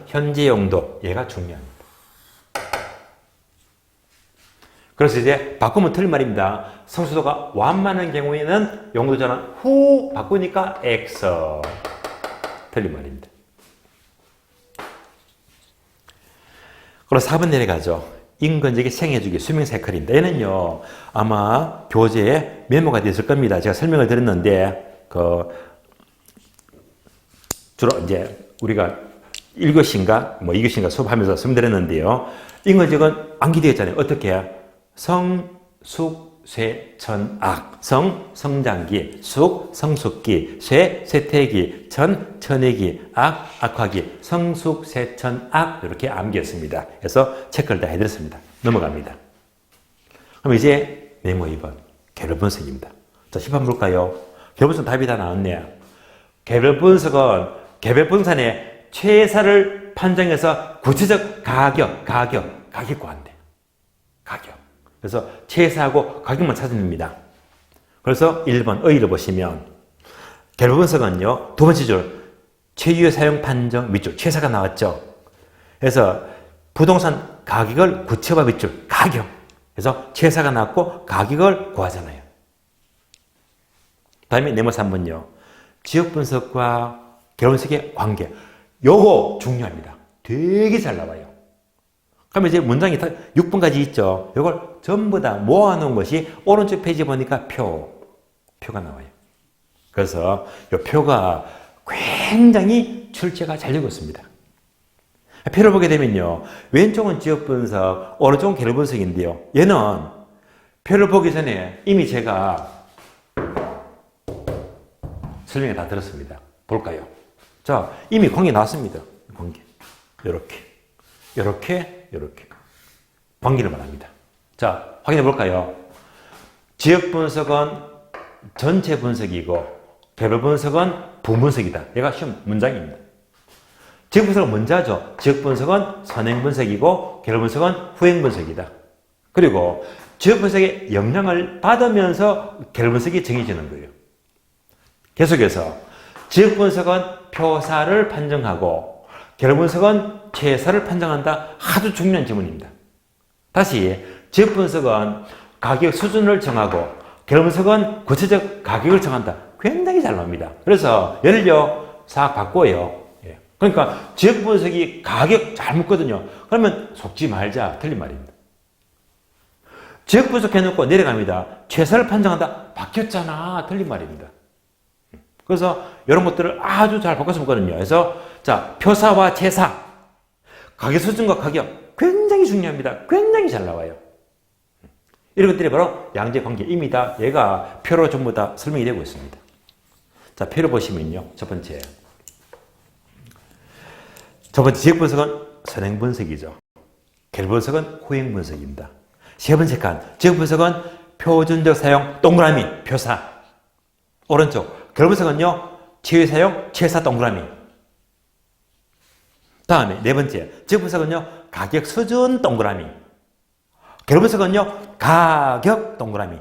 현재 용도, 얘가 중요합니다. 그래서 이제 바꾸면 틀린 말입니다. 성숙도가 완만한 경우에는 용도 전환 후 바꾸니까 X. 틀린 말입니다. 그럼 4번 내려가죠. 인근지역의 생애주기, 수명사이클입니다. 얘는요, 아마 교재에 메모가 되었을 겁니다. 제가 설명을 드렸는데, 주로 이제 우리가 1교시인가, 2교시인가 수업하면서 설명드렸는데요. 인근지역은 암기되어 있잖아요. 어떻게? 성, 숙, 쇠천악. 성, 성장기. 숙, 성숙기. 쇠, 쇠퇴기. 천, 천외기. 악, 악화기. 성숙, 쇠천악. 이렇게 암기했습니다. 그래서 체크를 다 해드렸습니다. 넘어갑니다. 그럼 이제 네모 2번. 개별 분석입니다. 자, 10번 볼까요? 개별 분석 답이 다 나왔네요. 개별 분석은 개별 분산의 최사를 판정해서 구체적 가격이 구한대. 가격. 그래서 최사하고 가격만 찾아냅니다. 그래서 1번 의의를 보시면 개별 분석은요, 두 번째 줄 최유 사용 판정 밑줄 최사가 나왔죠. 그래서 부동산 가격을 구체화 밑줄 가격. 그래서 최사가 나왔고 가격을 구하잖아요. 다음에 네모 3번요. 지역 분석과 개별 분석의 관계. 요거 중요합니다. 되게 잘 나와요. 그러면 이제 문장이 6번까지 있죠. 요걸 전부 다 모아놓은 것이 오른쪽 페이지 보니까 표가 나와요. 그래서 이 표가 굉장히 출제가 잘 되고 있습니다. 표를 보게 되면요. 왼쪽은 지역 분석, 오른쪽은 개별 분석인데요. 얘는 표를 보기 전에 이미 제가 설명을 다 들었습니다. 볼까요? 자, 이미 관계 나왔습니다. 관계. 요렇게. 관계를 말합니다. 자, 확인해 볼까요? 지역 분석은 전체 분석이고, 개별 분석은 부분석이다. 얘가 시험 문장입니다. 지역 분석은 먼저 하죠. 지역 분석은 선행 분석이고, 개별 분석은 후행 분석이다. 그리고 지역 분석의 영향을 받으면서 개별 분석이 정해지는 거예요. 계속해서 지역 분석은 표사를 판정하고 개별 분석은 최사를 판정한다. 아주 중요한 지문입니다. 다시 지역 분석은 가격 수준을 정하고 개별 분석은 구체적 가격을 정한다. 굉장히 잘 나옵니다. 그래서 예를요 싹 바꿔요. 그러니까 지역 분석이 가격 잘 묻거든요. 그러면 속지 말자. 틀린 말입니다. 지역 분석해놓고 내려갑니다. 최사를 판정한다. 바뀌었잖아. 틀린 말입니다. 그래서 이런 것들을 아주 잘 바꿔서 보거든요. 그래서 자, 표사와 최사, 가격 수준과 가격 굉장히 중요합니다. 굉장히 잘 나와요. 이런 것들이 바로 양재 관계입니다. 얘가 표로 전부 다 설명이 되고 있습니다. 자, 표를 보시면요. 첫 번째 지역 분석은 선행 분석이죠. 개별 분석은 후행 분석입니다. 세 번째 칸 지역 분석은 표준적 사용 동그라미 표사. 오른쪽 개별 분석은요, 최유 사용, 최사 동그라미. 다음에 네 번째, 지역 분석은요, 가격 수준 동그라미. 개별 분석은요, 가격 동그라미.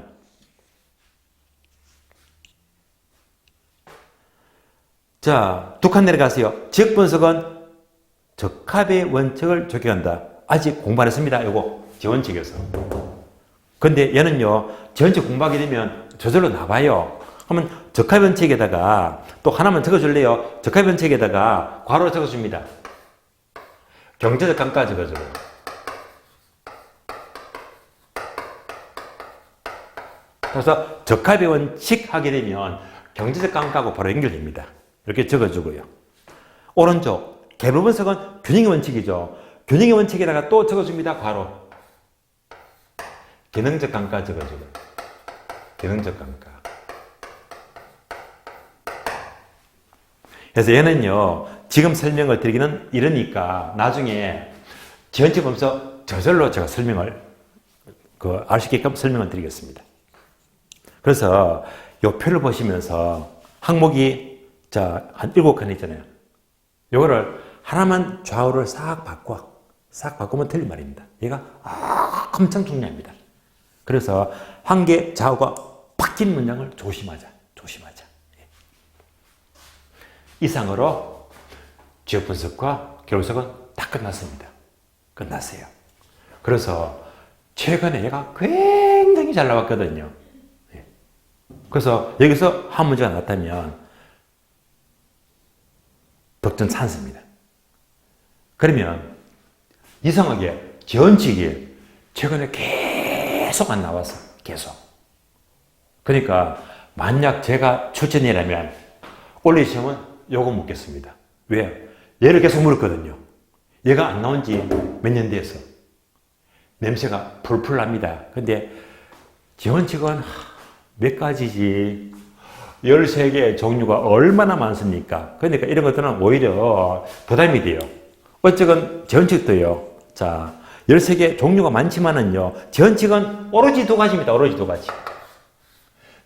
자, 두 칸 내려가세요. 지역 분석은 적합의 원칙을 적용한다. 아직 공부 안 했습니다. 요거, 지원칙에서. 근데 얘는요, 지원칙 공부하게 되면 저절로 나와요. 그러면 적합 원칙에다가 또 하나만 적어줄래요? 적합 원칙에다가 괄호 적어줍니다. 경제적 감가 적어줘요. 그래서 적합의 원칙 하게 되면 경제적 감가하고 바로 연결됩니다. 이렇게 적어주고요. 오른쪽 개별 분석은 균형의 원칙이죠. 균형의 원칙에다가 또 적어줍니다. 괄호. 기능적 감가 적어줘요. 기능적 감가. 그래서 얘는요, 지금 설명을 드리기는 이러니까 나중에 지원칙 보면서 저절로 제가 설명을, 알 수 있게끔 설명을 드리겠습니다. 그래서 이 표를 보시면서 항목이, 자, 한 7칸 있잖아요. 요거를 하나만 좌우를 싹 바꾸면 틀린 말입니다. 얘가 엄청 중요합니다. 그래서 한 개 좌우가 바뀐 문장을 조심하자. 이상으로 지역 분석과 개별 분석은 다 끝났습니다. 끝났어요. 그래서 최근에 얘가 굉장히 잘 나왔거든요. 그래서 여기서 한 문제가 나왔다면 덕전 찬스입니다. 그러면 이상하게 지원칙이 최근에 계속 안 나와서 계속. 그러니까 만약 제가 출전이라면 올해 시험은 요거 묻겠습니다. 왜요? 얘를 계속 물었거든요. 얘가 안 나온 지 몇 년 돼서. 냄새가 풀풀 납니다. 근데 재원칙은 몇 가지지? 13개의 종류가 얼마나 많습니까? 그러니까 이런 것들은 오히려 부담이 돼요. 어쨌건 재원칙도요. 자, 13개 종류가 많지만은요. 재원칙은 오로지 두 가지입니다. 오로지 두 가지.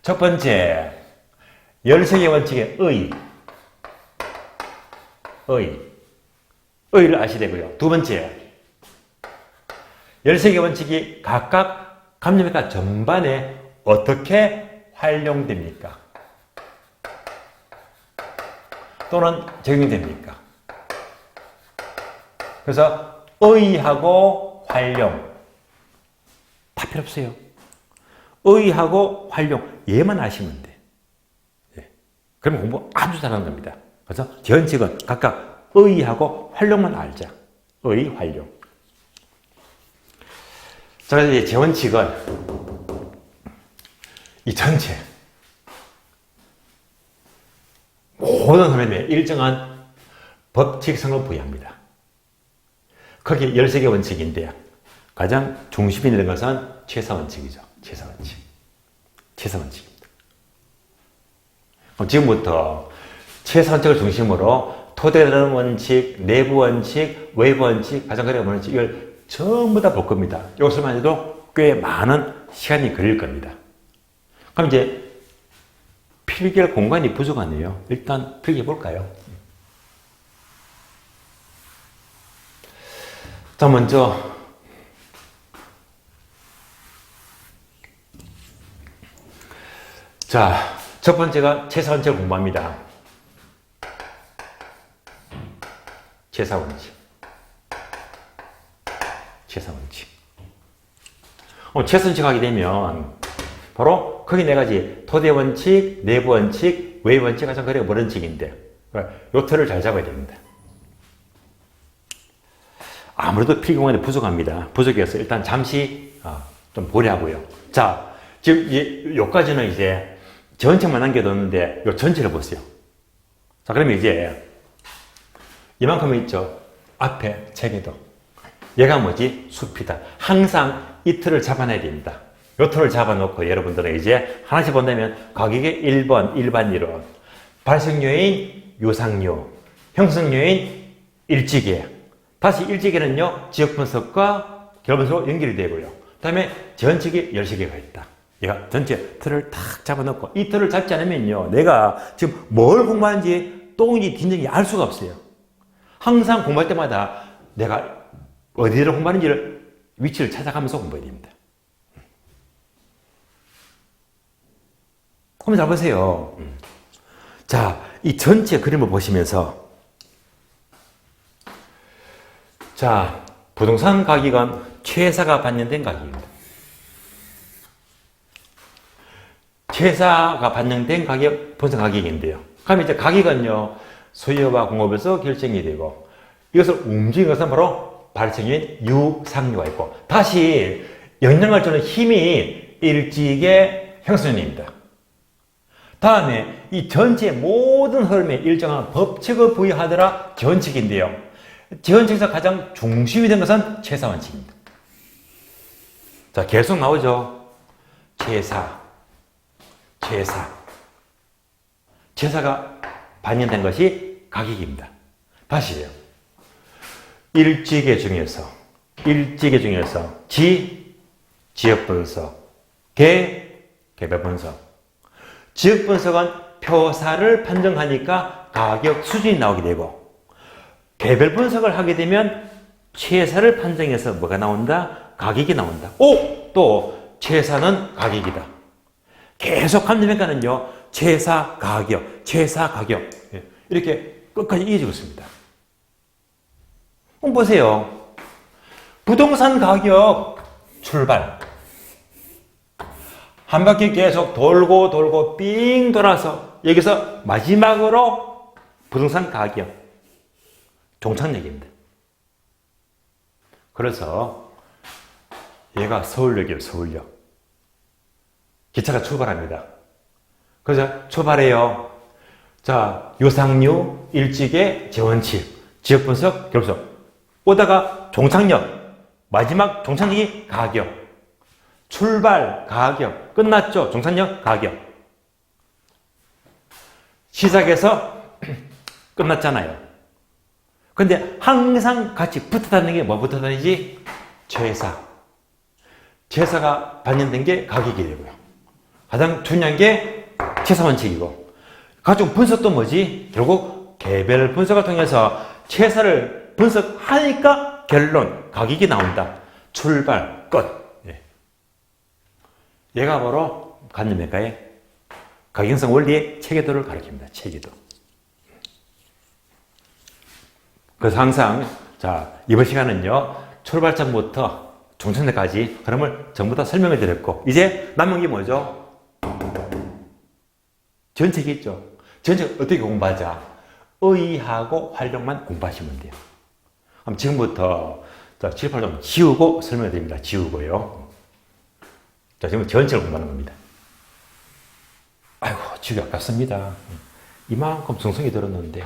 첫 번째, 13개 원칙의 의를 아셔야 되고요. 두 번째, 13개 원칙이 각각 감염학과 전반에 어떻게 활용됩니까? 또는 적용됩니까? 그래서 의하고 활용 다 필요 없어요. 의하고 활용 얘만 아시면 돼. 예. 그러면 공부 아주 잘하는 겁니다. 그래서 재원칙은 각각 의하고 활용만 알자. 의, 활용. 자, 이제 재원칙은 이 전체 모든 흐름에 일정한 법칙성을 부여합니다. 거기에 13개 원칙인데 가장 중심이 되는 것은 최사원칙이죠. 최사원칙입니다. 그럼 지금부터 최사원칙을 중심으로 토대되는 원칙, 내부 원칙, 외부 원칙, 가정거래 원칙 이걸 전부 다 볼 겁니다. 이것만 해도 꽤 많은 시간이 걸릴 겁니다. 그럼 이제 필기할 공간이 부족하네요. 일단 필기해 볼까요? 자, 먼저 자, 첫 번째가 최사원칙을 공부합니다. 최사원칙. 최선칙 하게 되면 바로 거기 네 가지 토대 원칙, 내부 원칙, 외부 원칙, 가정거래 원칙인데 요 틀을 잘 잡아야 됩니다. 아무래도 필기 공간이 부족합니다. 부족해서 일단 잠시 좀 보려고요. 자, 지금 요까지는 이제 전체만 남겨뒀는데 요 전체를 보세요. 자, 그러면 이제 이만큼 있죠. 앞에 책에도. 얘가 뭐지? 숲이다. 항상 이 틀을 잡아내야 됩니다. 이 틀을 잡아놓고 여러분들은 이제 하나씩 본다면 가격의 1번 일반 이론, 발생 요인 유상요, 형성 요인 일지계. 다시 일지계는요 지역 분석과 결 분석으로 연결이 되고요. 그 다음에 전칙이 13개가 있다. 얘가 전체 틀을 탁 잡아놓고 이 틀을 잡지 않으면요 내가 지금 뭘 공부하는지 똥인지 뒷인지 알 수가 없어요. 항상 공부할 때마다 내가 어디를 공부하는지를 위치를 찾아가면서 공부해야 됩니다. 한번 잘 보세요. 자, 이 전체 그림을 보시면서 자, 부동산 가격은 최사가 반영된 가격입니다. 최사가 반영된 가격, 부동산 가격인데요. 그럼 이제 가격은요, 수요와 공급에서 결정이 되고 이것을 움직이는 것은 바로 발생인 유상류가 있고 다시 영향을 주는 힘이 일직의 형성입니다. 다음에 이 전체 모든 흐름에 일정한 법칙을 부여하더라 재원칙인데요. 재원칙에서 가장 중심이 된 것은 최사원칙입니다. 자, 계속 나오죠. 최사가 반영된 것이 가격입니다. 다시요. 일지계 중에서 지역 분석, 개별 분석. 지역 분석은 표사를 판정하니까 가격 수준이 나오게 되고 개별 분석을 하게 되면 최사를 판정해서 뭐가 나온다? 가격이 나온다. 또 최사는 가격이다. 계속 감정평가는요. 최사 가격 이렇게 끝까지 이어지고 있습니다. 한번 보세요. 부동산 가격 출발. 한 바퀴 계속 돌고 삥 돌아서 여기서 마지막으로 부동산 가격 종착역입니다. 그래서 얘가 서울역이에요. 서울역. 기차가 출발합니다. 그래서 출발해요. 자, 유상류, 일지계, 재원칙, 지역분석, 결분석. 오다가 종착역, 마지막 종착역이 가격. 출발, 가격, 끝났죠? 종착역, 가격. 시작해서 끝났잖아요. 근데 항상 같이 붙어 다니는 게 뭐 붙어 다니지? 최사. 최사가 반영된 게 가격이 되고요. 가장 중요한 게 최사 원칙이고. 가중 분석도 뭐지? 결국 개별 분석을 통해서 최사를 분석하니까 결론, 가격이 나온다. 출발, 끝. 얘가 바로 관념외과의 가경성 원리의 체계도를 가리킵니다. 체계도. 그래서 항상 자 이번 시간은요 출발점부터 종착역까지 흐름을 전부 다 설명해 드렸고 이제 남은 게 뭐죠? 전책이 있죠. 전책 어떻게 공부하자? 의의하고 활용만 공부하시면 돼요. 그럼 지금부터 자, 7, 8좀 지우고 설명해 드립니다. 지우고요. 자, 지금 전체를 공부하는 겁니다. 아이고, 지우기 아깝습니다. 이만큼 정성이 들었는데.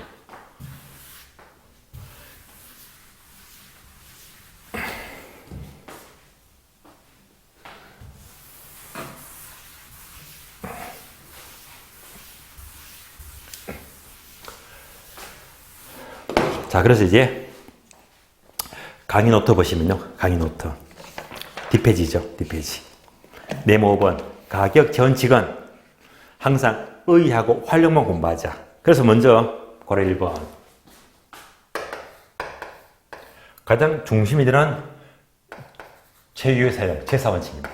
자, 그래서 이제 강의 노트 보시면요. 강의 노트. 뒷페이지죠. 뒷페이지. 네모 5번. 가격 전칙은 항상 의의하고 활용만 공부하자. 그래서 먼저 고려 1번. 가장 중심이 되는 최유의 사용, 최사원칙입니다.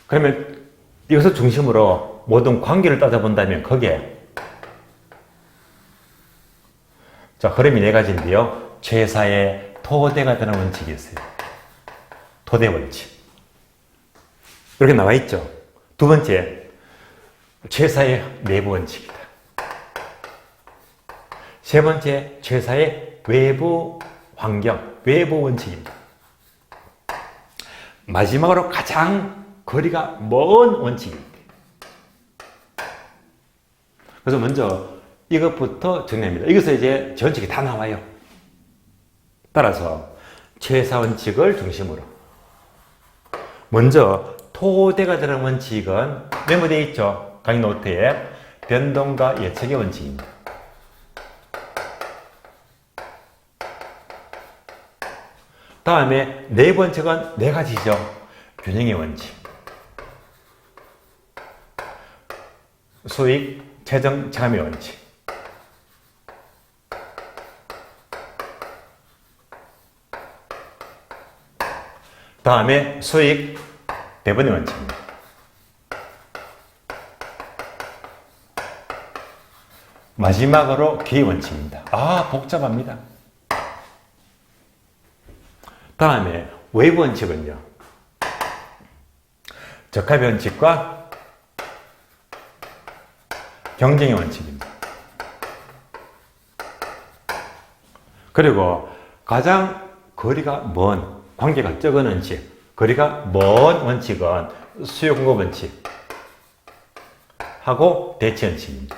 그러면 이것을 중심으로 모든 관계를 따져본다면 거기에 자, 흐름이 네 가지인데요. 최사의 토대가 되는 원칙이 있어요. 토대 원칙. 이렇게 나와 있죠. 두 번째, 최사의 내부 원칙이다. 세 번째, 최사의 외부 환경, 외부 원칙입니다. 마지막으로 가장 거리가 먼 원칙입니다. 그래서 먼저 이것부터 정리합니다. 여기서 이제 전칙이 다 나와요. 따라서 최사 원칙을 중심으로 먼저 토대가 되는 원칙은 메모되어 있죠. 강의 노트에 변동과 예측의 원칙입니다. 다음에 네 번째가 네 가지죠. 균형의 원칙. 수익, 재정, 자금의 원칙. 다음에 수익, 배분의 원칙입니다. 마지막으로 기회 원칙입니다. 아, 복잡합니다. 다음에 외부 원칙은요. 적합의 원칙과 경쟁의 원칙입니다. 그리고 가장 거리가 먼 관계가 적은 원칙, 거리가 먼 원칙은 수요 공급 원칙 하고 대치 원칙입니다.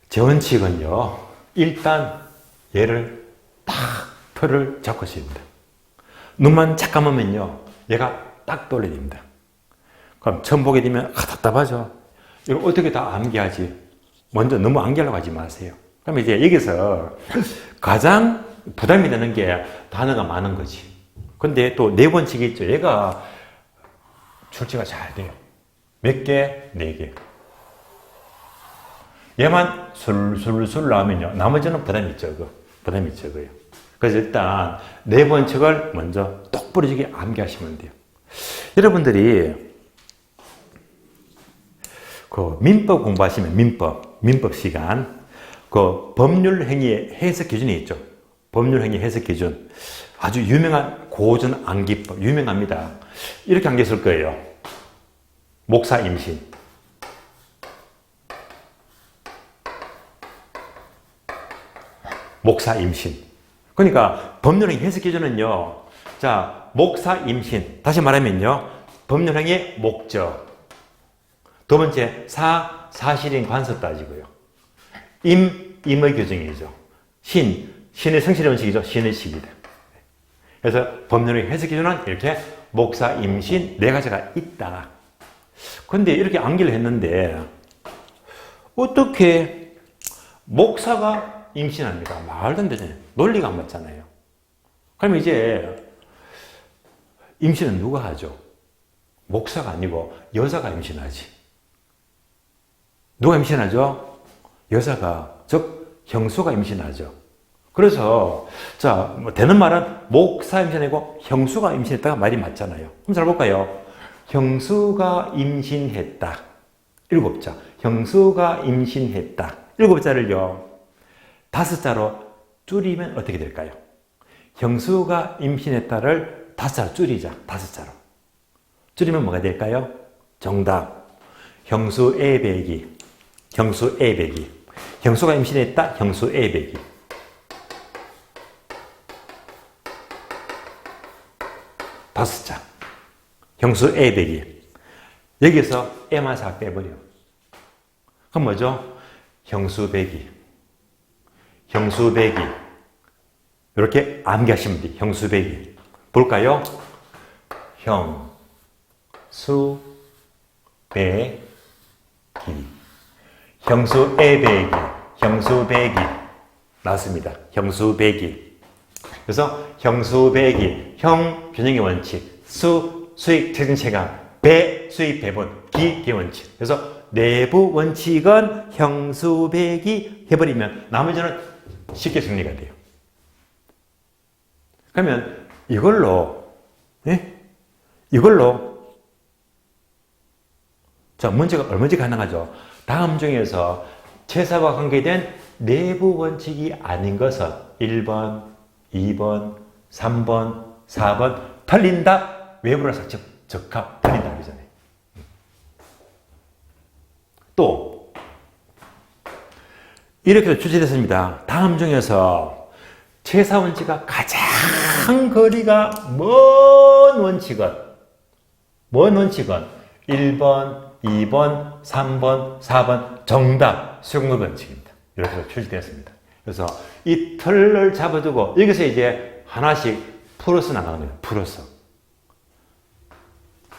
제 원칙은요, 일단 얘를 딱 틀을 잡고 있습니다. 눈만 착 감으면요, 얘가 딱 돌려야 됩니다. 그럼 처음 보게 되면 답답하죠. 이걸 어떻게 다 암기하지? 먼저 너무 암기하려고 하지 마세요. 그럼 이제 여기서 가장 부담이 되는 게 단어가 많은 거지. 근데 또 네 번칙이 있죠. 얘가 출제가 잘 돼요. 몇 개? 4개. 얘만 술술술 나오면요. 나머지는 부담이 적어. 부담이 적어요. 그래서 일단 네 번칙을 먼저 똑부러지게 암기하시면 돼요. 여러분들이 그 민법 공부하시면 민법 시간 그 법률 행위의 해석 기준이 있죠. 법률 행위 해석 기준. 아주 유명한 고전 암기법 유명합니다. 이렇게 암기했을 거예요. 목사 임신. 목사 임신. 그러니까 법률 행위 해석 기준은요. 자, 목사 임신. 다시 말하면요. 법률 행위의 목적. 두 번째, 사실인 관습 따지고요. 임의 규정이죠. 신의 성실의 원칙이죠. 신의 식이다. 그래서 법률의 해석 기준은 이렇게 목사, 임신 네 가지가 있다. 근데 이렇게 암기를 했는데 어떻게 목사가 임신합니까? 말도 안 되잖아요. 논리가 안 맞잖아요. 그럼 이제 임신은 누가 하죠? 목사가 아니고 여자가 임신하지. 누가 임신하죠? 여자가, 즉 형수가 임신하죠. 그래서 자, 되는 말은 목사 임신하고 형수가 임신했다가 말이 맞잖아요. 그럼 잘 볼까요? 형수가 임신했다. 7자. 형수가 임신했다. 7자를요. 5자로 줄이면 어떻게 될까요? 형수가 임신했다를 5자로 줄이자. 5자로. 줄이면 뭐가 될까요? 정답. 형수 A배기. 형수 A배기. 형수가 임신했다. 형수 A배기. 5자. 형수 A배기. 여기서 M만 싹 빼버려. 그럼 뭐죠? 형수 배기. 형수 배기. 이렇게 암기하시면 돼요. 형수 배기. 볼까요? 형, 수, 배, 기. 형수 A배기. 형수 배기. 나왔습니다. 형수 배기. 그래서 형수 배기. 형, 변형의 원칙. 수, 수익, 최근체감. 배, 수익, 배분. 기, 기원칙. 그래서 내부 원칙은 형수 배기 해버리면 나머지는 쉽게 정리가 돼요. 그러면 이걸로 자, 문제가 얼마든지 가능하죠. 다음 중에서 제사와 관계된 내부 원칙이 아닌 것은 1번, 2번, 3번, 4번 틀린다. 외부라 삭제 적합 틀린다 그러잖아요. 또 이렇게 출제됐습니다. 다음 중에서 제사 원칙과 가장 거리가 먼 원칙은 1번, 2번, 3번, 4번 정답 수용력 원칙입니다. 이렇게 출제되었습니다. 그래서 이 틀을 잡아두고 여기서 이제 하나씩 풀어서 나가는 거예요. 풀어서.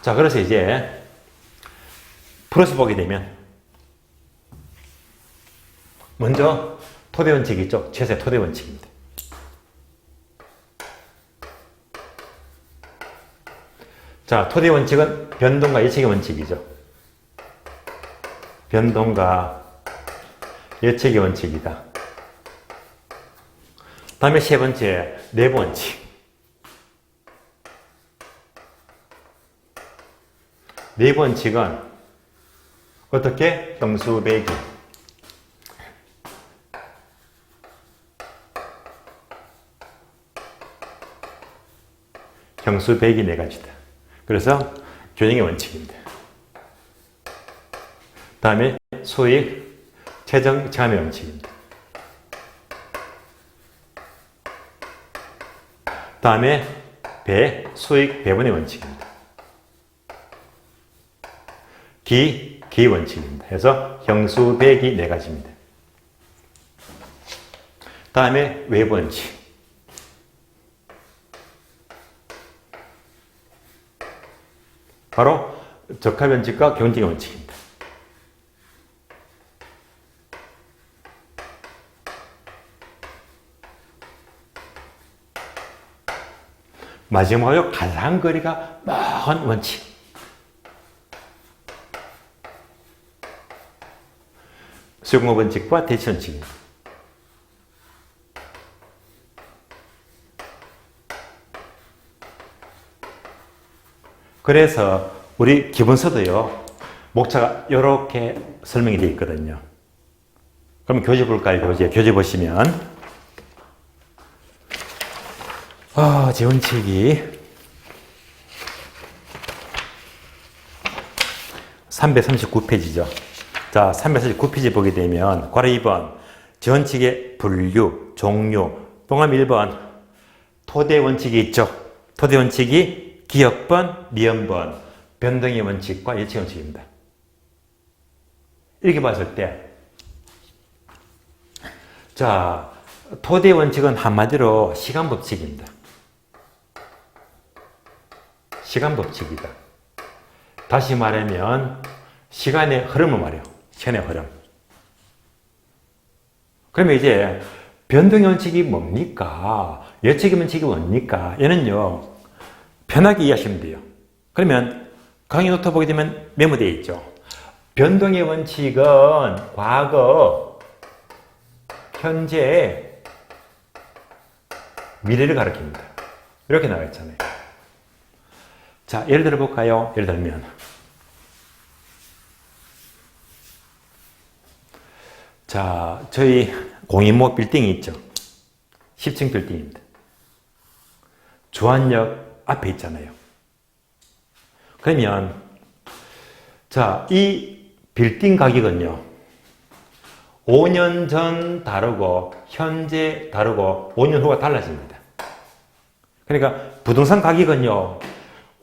자, 그래서 이제 풀어서 보게 되면 먼저 토대 원칙 있죠? 제사의 토대 원칙입니다. 자, 토대 원칙은 변동과 예측의 원칙이죠. 변동과 예측의 원칙이다. 다음에 세 번째, 내부 원칙. 내부 원칙은 어떻게? 형수 배기. 형수 배기 네 가지다. 그래서 균형의 원칙입니다. 다음에 수익, 최종 제한의 원칙입니다. 다음에 배, 수익, 배분의 원칙입니다. 기 원칙입니다. 그래서 형수, 배기 네 가지입니다. 다음에 외부 원칙. 바로 적합 원칙과 경직의 원칙입니다. 마지막으로 가장 거리가 먼 원칙. 수용법 원칙과 대치 원칙입니다. 그래서 우리 기본서도요, 목차가 이렇게 설명이 되어 있거든요. 그럼 교재 볼까요? 교재 보시면 제 원칙이 339페이지죠. 자, 339페이지 보게 되면 괄호 2번 지원칙의 분류, 종류, 동함 1번 토대 원칙이 있죠. 토대 원칙이 기역번, 미연번, 변동의 원칙과 예측 원칙입니다. 이렇게 봤을 때 자, 토대의 원칙은 한마디로 시간 법칙입니다. 시간 법칙이다. 다시 말하면 시간의 흐름을 말해요. 시간의 흐름. 그러면 이제 변동의 원칙이 뭡니까? 예측의 원칙이 뭡니까? 얘는요, 편하게 이해하시면 돼요. 그러면 강의 노트 보게 되면 메모되어 있죠. 변동의 원칙은 과거, 현재, 미래를 가리킵니다. 이렇게 나와 있잖아요. 자, 예를 들어 볼까요? 예를 들면 자, 저희 공인모 빌딩이 있죠. 10층 빌딩입니다. 조안역 앞에 있잖아요. 그러면 자, 이 빌딩 가격은요, 5년 전 다르고 현재 다르고 5년 후가 달라집니다. 그러니까 부동산 가격은요,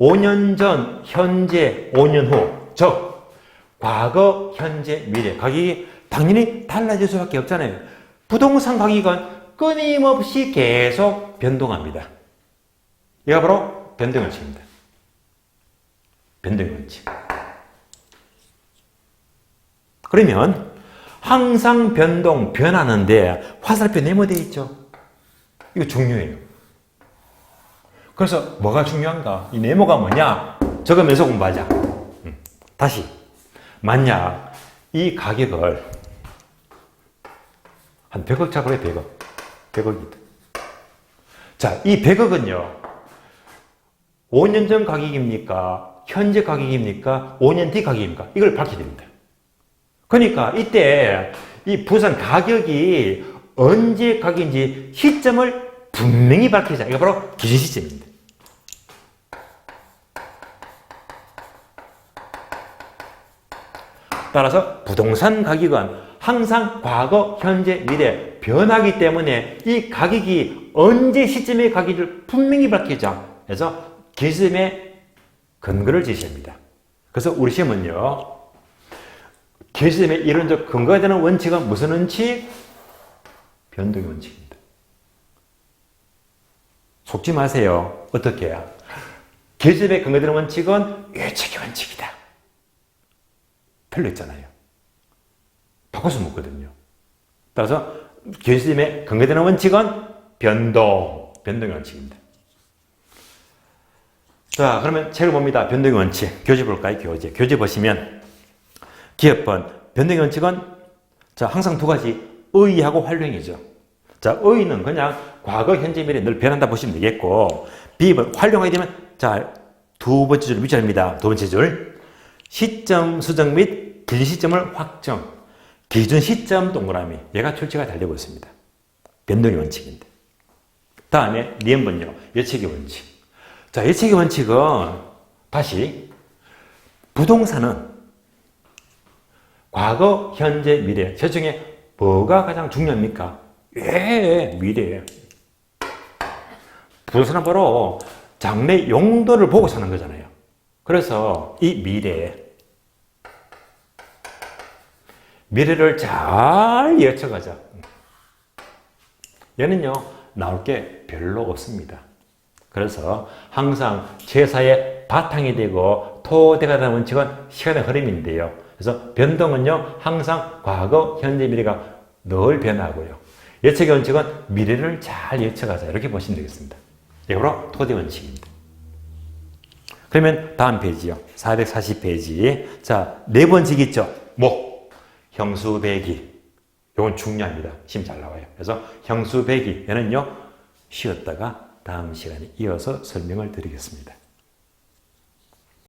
5년 전, 현재, 5년 후, 즉 과거, 현재, 미래 가격이 당연히 달라질 수밖에 없잖아요. 부동산 가격은 끊임없이 계속 변동합니다. 이가 바로 변동의 원칙입니다. 변동의 원칙. 그러면 항상 변하는데 화살표 네모되어 있죠. 이거 중요해요. 그래서 뭐가 중요한가? 이 네모가 뭐냐? 적으면서 공부하자. 다시 만약 이 가격을 한 100억 잡으래. 100억. 100억이다. 자, 이 100억은요 5년 전 가격입니까? 현재 가격입니까? 5년 뒤 가격입니까? 이걸 밝혀야 됩니다. 그러니까 이때 이 부산 가격이 언제 가격인지 시점을 분명히 밝히자. 이거 바로 기준 시점입니다. 따라서 부동산 가격은 항상 과거, 현재, 미래 변하기 때문에 이 가격이 언제 시점의 가격을 분명히 밝히자. 그래서 기준의 근거를 제시합니다. 그래서 우리 시험은요, 기준의 이론적 근거가 되는 원칙은 무슨 원칙? 변동의 원칙입니다. 속지 마세요. 어떻게 해요? 기준의 근거되는 원칙은 예측의 원칙이다. 별로 있잖아요. 바꿔서 묻거든요. 따라서 기준의 근거되는 원칙은 변동의 원칙입니다. 자, 그러면 책을 봅니다. 변동의 원칙. 교재 볼까요? 교재 보시면 기업번 변동의 원칙은 자, 항상 두 가지 의의하고 활용이죠. 자, 의의는 그냥 과거, 현재, 미래 늘 변한다 보시면 되겠고, B번 활용하게 되면 자, 두 번째 줄 위치합니다. 두 번째 줄 시점 수정 및 기준 시점을 확정. 기준 시점 동그라미. 얘가 출제가 잘 되고 있습니다. 변동의 원칙인데. 다음에 D번요. 예측의 원칙. 자, 예측의 원칙은 다시 부동산은 과거, 현재, 미래. 저 중에 뭐가 가장 중요합니까? 미래예요. 부동산은 바로 장래 용도를 보고 사는 거잖아요. 그래서 이 미래를 잘 예측하자. 얘는요, 나올 게 별로 없습니다. 그래서 항상 제사의 바탕이 되고 토대가 되는 원칙은 시간의 흐름인데요. 그래서 변동은요, 항상 과거, 현재, 미래가 늘 변하고요. 예측의 원칙은 미래를 잘 예측하자. 이렇게 보시면 되겠습니다. 이게 바로 토대 원칙입니다. 그러면 다음 페이지요. 440페이지. 자, 네 번씩 있죠. 형수배기. 이건 중요합니다. 시험 잘 나와요. 그래서 형수배기. 얘는요, 쉬었다가 다음 시간에 이어서 설명을 드리겠습니다.